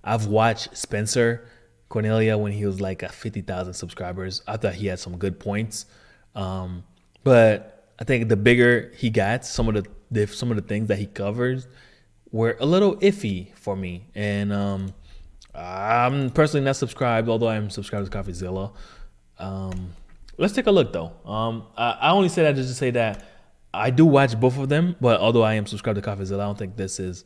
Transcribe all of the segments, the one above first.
I've watched Spencer Cornelia when he was like at 50,000 subscribers. I thought he had some good points, but I think the bigger he got, some of the things that he covers were a little iffy for me. And I'm personally not subscribed, although I'm subscribed to Coffeezilla. Let's take a look though. I only say that just to say that I do watch both of them, but although I am subscribed to Coffeezilla, I don't think this is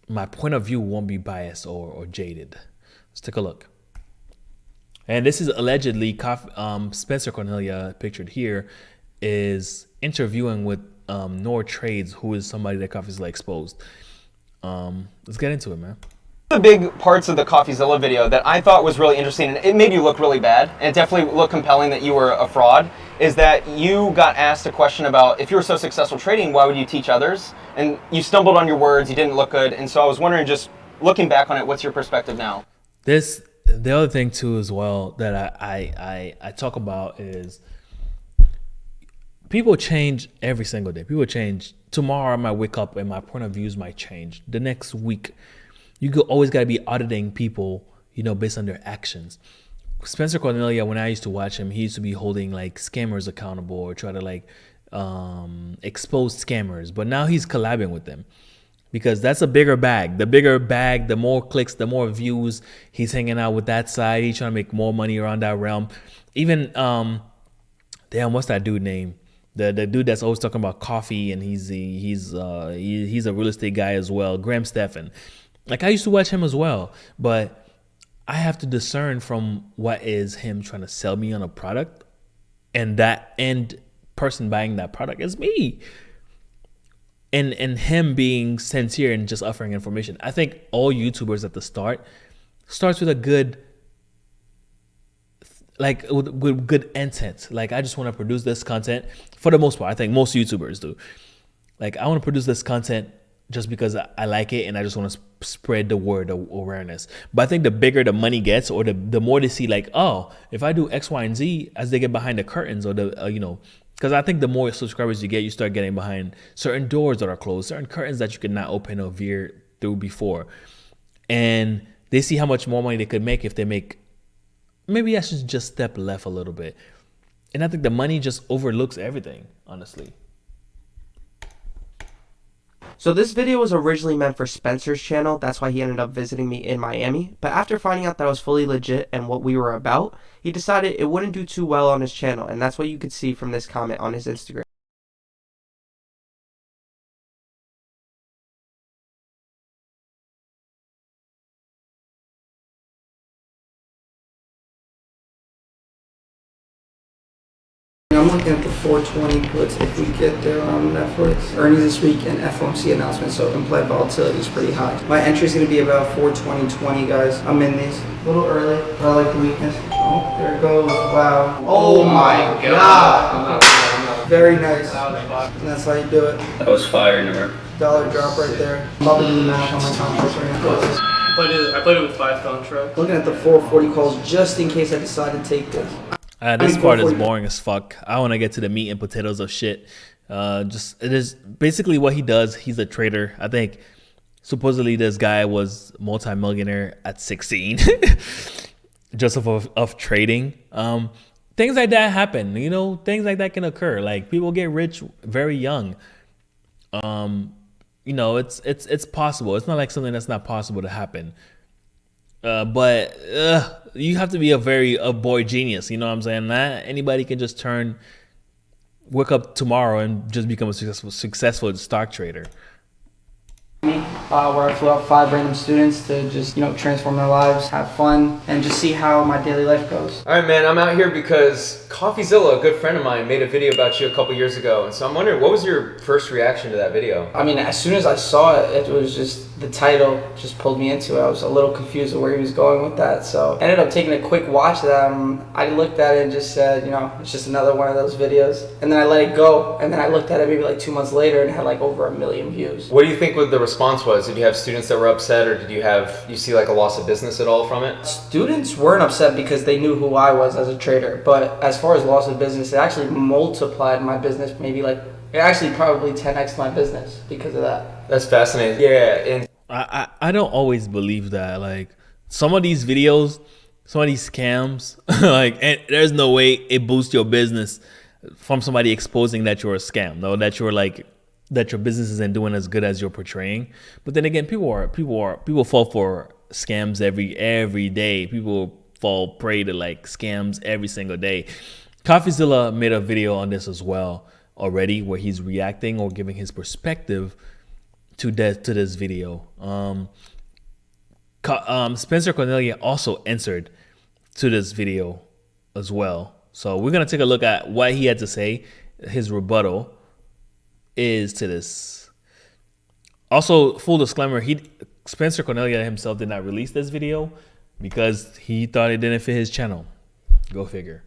my point of view won't be biased or jaded. Let's take a look. And this is allegedly Spencer Cornelia, pictured here, is interviewing with Nor Trades, who is somebody that Coffeezilla exposed. Let's get into it, man. The big parts of the Coffeezilla video that I thought was really interesting, and it made you look really bad, and it definitely looked compelling that you were a fraud, is that you got asked a question about, if you were so successful trading, why would you teach others? And you stumbled on your words, you didn't look good, and so I was wondering, just looking back on it, what's your perspective now? The other thing too as well that I talk about is people change every single day. People change. Tomorrow I might wake up and my point of views might change. The next week, always got to be auditing people, based on their actions. Spencer Cornelia, when I used to watch him, he used to be holding like scammers accountable or try to like expose scammers. But now he's collabing with them because that's a bigger bag. The bigger bag, the more clicks, the more views. He's hanging out with that side. He's trying to make more money around that realm. Even damn, what's that dude name? The dude that's always talking about coffee, and he's a real estate guy as well. Graham Stephan. Like I used to watch him as well, but I have to discern from what is him trying to sell me on a product, and that end person buying that product is me. And him being sincere and just offering information. I think all YouTubers at the starts with a good, like with good intent. Like I just want to produce this content for the most part. I think most YouTubers do. Like I want to produce this content just because I like it and I just want to spread the word of awareness. But I think the bigger the money gets, or the more they see like, oh, if I do X, Y, and Z, as they get behind the curtains, or because I think the more subscribers you get, you start getting behind certain doors that are closed, certain curtains that you could not open or veer through before. And they see how much more money they could make if they make, maybe I should just step left a little bit. And I think the money just overlooks everything, honestly. So this video was originally meant for Spencer's channel, that's why he ended up visiting me in Miami, but after finding out that I was fully legit and what we were about, he decided it wouldn't do too well on his channel, and that's what you could see from this comment on his Instagram. I'm looking at the 420 puts if we get there on Netflix. Earnings this week and FOMC announcement, so implied volatility is pretty high. My entry is going to be about 420.20, guys. I'm in these. A little early, but I like the weakness. Oh, there it goes. Wow. Oh my god. Very nice. And that's how you do it. That was fire, number. Dollar drop right there. Probably the math on my contract right now. I played it with 5 contracts. Looking at the 440 calls just in case I decide to take this. This part is boring as fuck. I want to get to the meat and potatoes of shit. It is basically what he does. He's a trader. I think supposedly this guy was multi-millionaire at 16 just of trading. Things like that happen, things like that can occur. Like people get rich very young. It's possible. It's not like something that's not possible to happen. But you have to be a boy genius, you know what I'm saying? Not anybody can just wake up tomorrow and just become a successful stock trader. Where I flew out 5 random students to just, transform their lives, have fun, and just see how my daily life goes. All right, man, I'm out here because Coffeezilla, a good friend of mine, made a video about you a couple years ago, and so I'm wondering, what was your first reaction to that video? I mean, as soon as I saw it, it was just, the title just pulled me into it. I was a little confused of where he was going with that, so I ended up taking a quick watch of that. I looked at it and just said, it's just another one of those videos, and then I let it go, and then I looked at it maybe like 2 months later and it had like over 1 million views. What do you think the response was? Did you have students that were upset, or did you see like a loss of business at all from it? Students weren't upset because they knew who I was as a trader, but as far as loss of business, it actually multiplied my business, maybe like, it actually probably 10x my business because of that. That's fascinating. Yeah, and I don't always believe that. Like some of these videos, some of these scams, like and there's no way it boosts your business from somebody exposing that you're a scam. No, that you're like that your business isn't doing as good as you're portraying. But then again, people fall for scams every day. People fall prey to like scams every single day. Coffeezilla made a video on this as well already, where he's reacting or giving his perspective to this video. Spencer Cornelia also answered to this video as well. So we're gonna take a look at what he had to say. His rebuttal is to this. Also, full disclaimer: Spencer Cornelia himself did not release this video because he thought it didn't fit his channel. Go figure.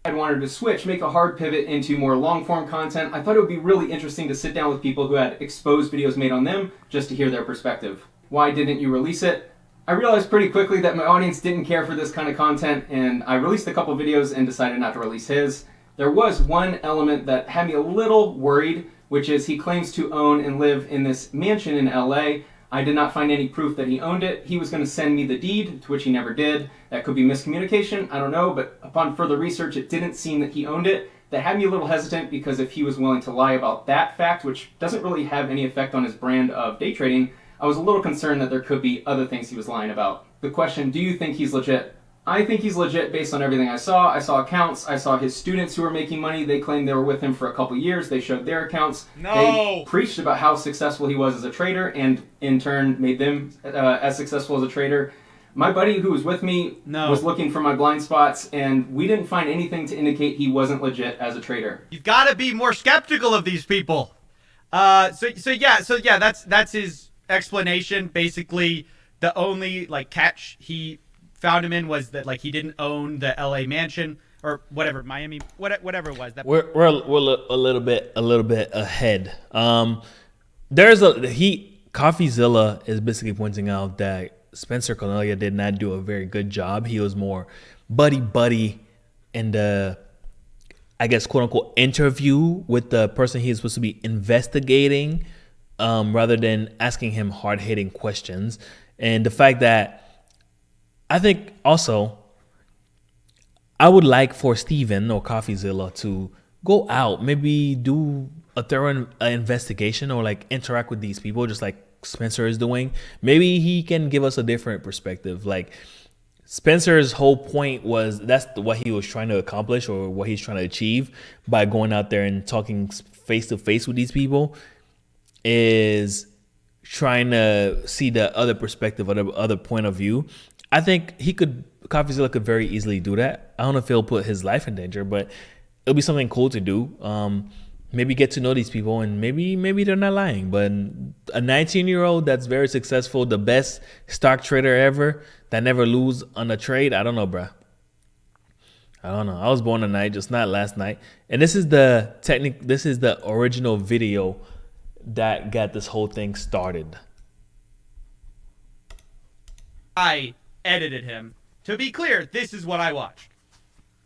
I wanted to switch, make a hard pivot into more long-form content. I thought it would be really interesting to sit down with people who had exposed videos made on them just to hear their perspective. Why didn't you release it? I realized pretty quickly that my audience didn't care for this kind of content, and I released a couple videos and decided not to release his. There was one element that had me a little worried, which is he claims to own and live in this mansion in LA. I did not find any proof that he owned it. He was going to send me the deed, to which he never did. That could be miscommunication, I don't know, but upon further research, it didn't seem that he owned it. That had me a little hesitant because if he was willing to lie about that fact, which doesn't really have any effect on his brand of day trading, I was a little concerned that there could be other things he was lying about. The question, do you think he's legit? I think he's legit based on everything I saw. I saw accounts. I saw his students who were making money. They claimed they were with him for a couple years. They showed their accounts. No! They preached about how successful he was as a trader and in turn made them as successful as a trader. My buddy who was with me was looking for my blind spots, and we didn't find anything to indicate he wasn't legit as a trader. You've got to be more skeptical of these people. So yeah, that's his explanation. Basically, the only like catch he found him in was that like he didn't own the LA mansion or whatever, Miami, whatever it was. That We're a little bit ahead. Coffeezilla is basically pointing out that Spencer Cornelia did not do a very good job. He was more buddy in the, I guess, quote unquote, interview with the person he's supposed to be investigating, rather than asking him hard hitting questions. And the fact that I think also I would like for Steven or Coffeezilla to go out, maybe do a thorough investigation or like interact with these people just like Spencer is doing. Maybe he can give us a different perspective. Like Spencer's whole point was that's what he was trying to accomplish or what he's trying to achieve by going out there and talking face to face with these people is trying to see the other perspective or the other point of view. I think Coffeezilla could very easily do that. I don't know if he'll put his life in danger, but it'll be something cool to do. Maybe get to know these people, and maybe they're not lying. But a 19-year-old that's very successful, the best stock trader ever, that never lose on a trade, I don't know, bruh. I don't know. I was born tonight, just not last night. And this is the original video that got this whole thing started. I edited him. To be clear, this is what I watched.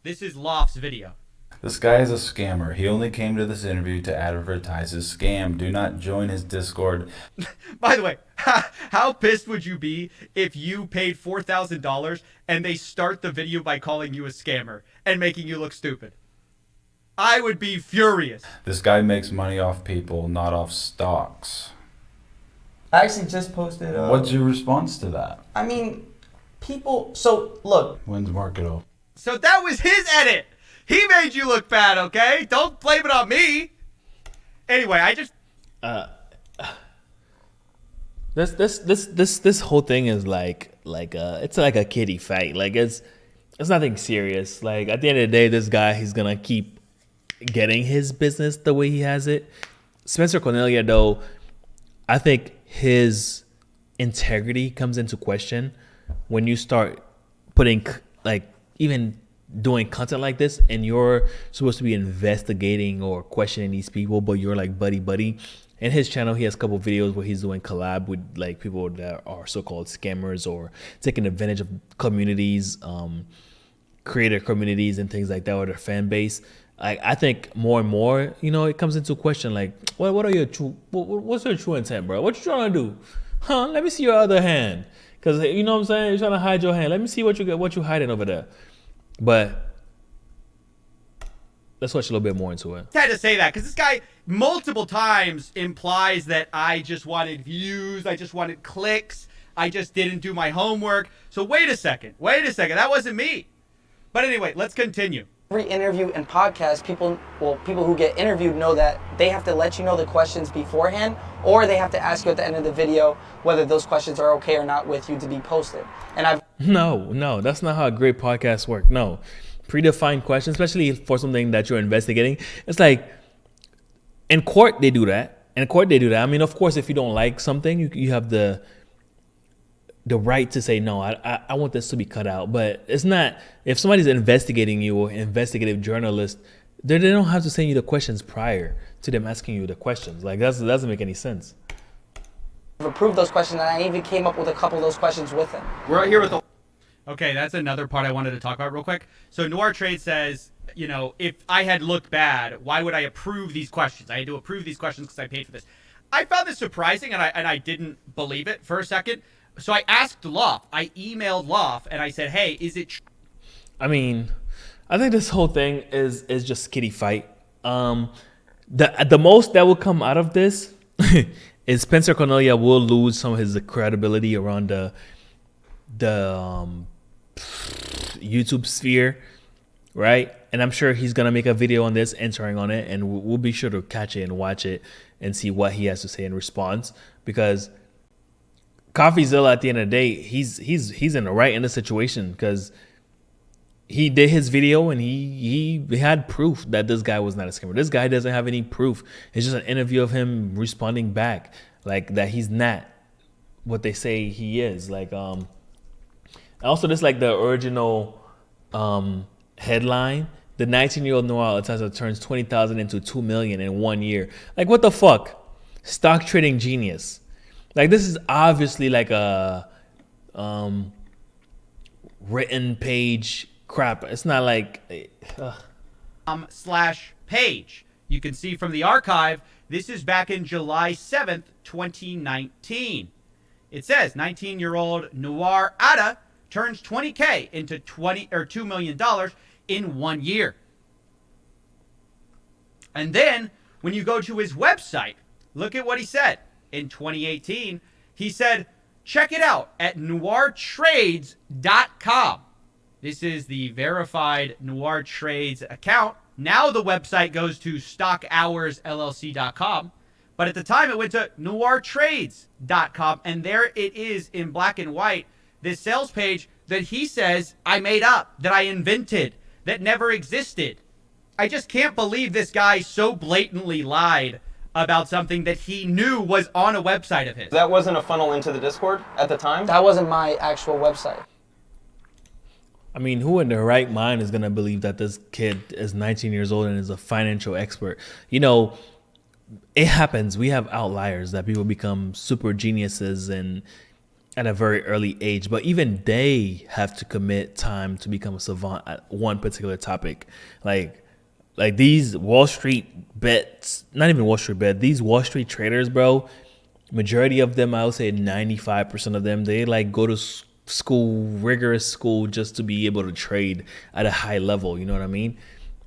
This is Loft's video. This guy is a scammer. He only came to this interview to advertise his scam. Do not join his Discord. By the way, how pissed would you be if you paid $4,000 and they start the video by calling you a scammer and making you look stupid? I would be furious. This guy makes money off people, not off stocks. I actually just posted. What's your response to that? I mean, people. So look. When's market off? So that was his edit. He made you look bad, okay? Don't blame it on me. Anyway, I just this whole thing is like it's like a kiddie fight. Like it's nothing serious. Like at the end of the day, this guy, he's gonna keep getting his business the way he has it. Spencer Cornelia, though, I think his integrity comes into question when you start putting like even doing content like this and you're supposed to be investigating or questioning these people, but you're like buddy. In his channel, he has a couple videos where he's doing collab with like people that are so-called scammers or taking advantage of communities, creator communities and things like that, or their fan base. Like I think more and more, it comes into question. Like, what are your what's your true intent, bro? What you trying to do? Huh? Let me see your other hand, because you know what I'm saying. You're trying to hide your hand. Let me see what you hiding over there. But let's watch a little bit more into it. I had to say that because this guy multiple times implies that I just wanted views, I just wanted clicks, I just didn't do my homework. So wait a second, that wasn't me. But anyway, let's continue. Every interview and podcast, people who get interviewed know that they have to let you know the questions beforehand, or they have to ask you at the end of the video whether those questions are okay or not with you to be posted. And No, that's not how great podcasts work. No. Predefined questions, especially for something that you're investigating. It's like in court they do that. I mean, of course, if you don't like something, you have the right to say no. I want this to be cut out. But it's not. If somebody's investigating you or investigative journalist, they don't have to send you the questions prior to them asking you the questions. Like that doesn't make any sense. I've approved those questions, and I even came up with a couple of those questions with him. We're right here with the. Okay, that's another part I wanted to talk about real quick. So Noir Trade says, if I had looked bad, why would I approve these questions? I had to approve these questions because I paid for this. I found this surprising, and I didn't believe it for a second. So I asked Loft. I emailed Loft, and I said, hey, is it true? I mean, I think this whole thing is just kiddie fight. The most that will come out of this is Spencer Cornelia will lose some of his credibility around the YouTube sphere, right? And I'm sure he's gonna make a video on this, entering on it, and we'll be sure to catch it and watch it and see what he has to say in response. Because Coffeezilla, at the end of the day, he's in the right in the situation, because he did his video and he had proof that this guy was not a scammer. This guy doesn't have any proof. It's just an interview of him responding back, like that he's not what they say he is. Like also, this like the original headline: the 19-year-old Noir Ataza turns 20,000 into 2 million in 1 year. Like, what the fuck? Stock trading genius. Like, this is obviously like a written page crap. It's not like /page. You can see from the archive, this is back in July 7th, 2019. It says 19-year-old Noir Ada turns 20K into $2 million in 1 year. And then when you go to his website, look at what he said. In 2018, he said, check it out at noirtrades.com. This is the verified Noir Trades account. Now the website goes to stockhours.llc.com. But at the time, it went to noirtrades.com. And there it is in black and white, this sales page that he says I made up, that I invented, that never existed. I just can't believe this guy so blatantly lied about something that he knew was on a website of his. That wasn't a funnel into the Discord at the time? That wasn't my actual website. I mean, who in their right mind is going to believe that this kid is 19 years old and is a financial expert? You know, it happens. We have outliers that people become super geniuses and at a very early age, but even they have to commit time to become a savant at one particular topic. Like these Wall Street bets, not even Wall Street bet, these Wall Street traders, bro, majority of them, I would say 95% of them, they like go to school, rigorous school, just to be able to trade at a high level. You know what I mean?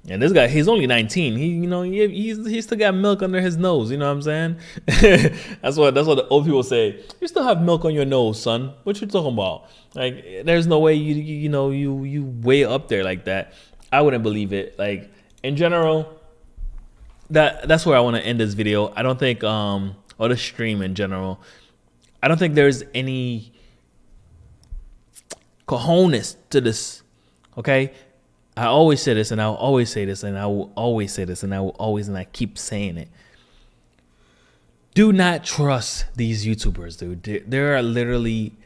And this guy, he's only 19. He still got milk under his nose. You know what I'm saying? That's what the old people say. You still have milk on your nose, son. What you talking about? Like, there's no way you way up there like that. I wouldn't believe it. Like, in general, that's where I want to end this video. I don't think or the stream in general. I don't think there's any cojones to this. Okay? I always say this, and I'll always say this, and I will always say this, and I will always, and I keep saying it. Do not trust these YouTubers, dude. They're literally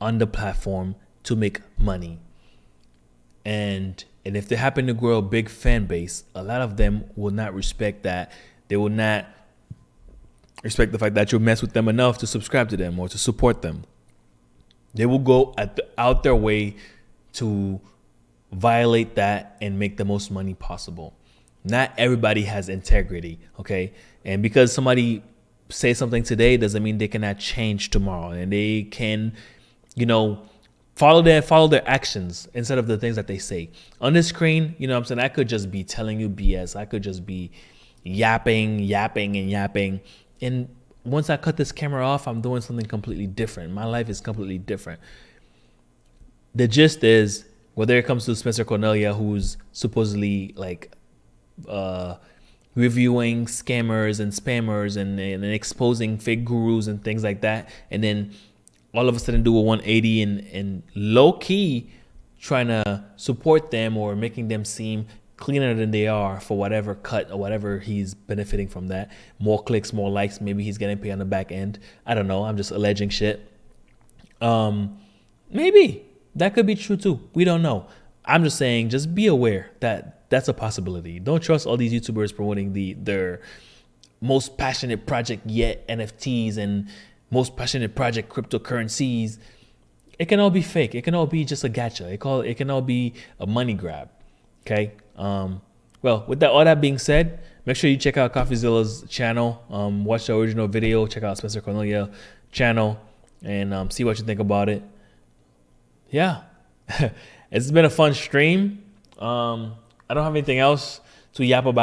on the platform to make money. And if they happen to grow a big fan base, a lot of them will not respect that. They will not respect the fact that you mess with them enough to subscribe to them or to support them. They will go out their way to violate that and make the most money possible. Not everybody has integrity, okay? And because somebody says something today doesn't mean they cannot change tomorrow, and they can, follow their actions instead of the things that they say. On the screen, you know what I'm saying? I could just be telling you BS. I could just be yapping. And once I cut this camera off, I'm doing something completely different. My life is completely different. The gist is, whether it comes to Spencer Cornelia, who's supposedly reviewing scammers and spammers and exposing fake gurus and things like that, and then all of a sudden do a 180 and low key trying to support them or making them seem cleaner than they are for whatever cut or whatever he's benefiting from that. More clicks, more likes. Maybe he's getting paid on the back end. I don't know. I'm just alleging shit. Maybe that could be true too. We don't know. I'm just saying, just be aware that that's a possibility. Don't trust all these YouTubers promoting their most passionate project yet, NFTs, and most passionate project cryptocurrencies. It can all be fake. It can all be just a gacha. It can all be a money grab. Okay. Well, with all that being said, make sure you check out Coffeezilla's channel. Watch the original video. Check out Spencer Cornelia channel and see what you think about it. Yeah, it's been a fun stream. I don't have anything else to yap about.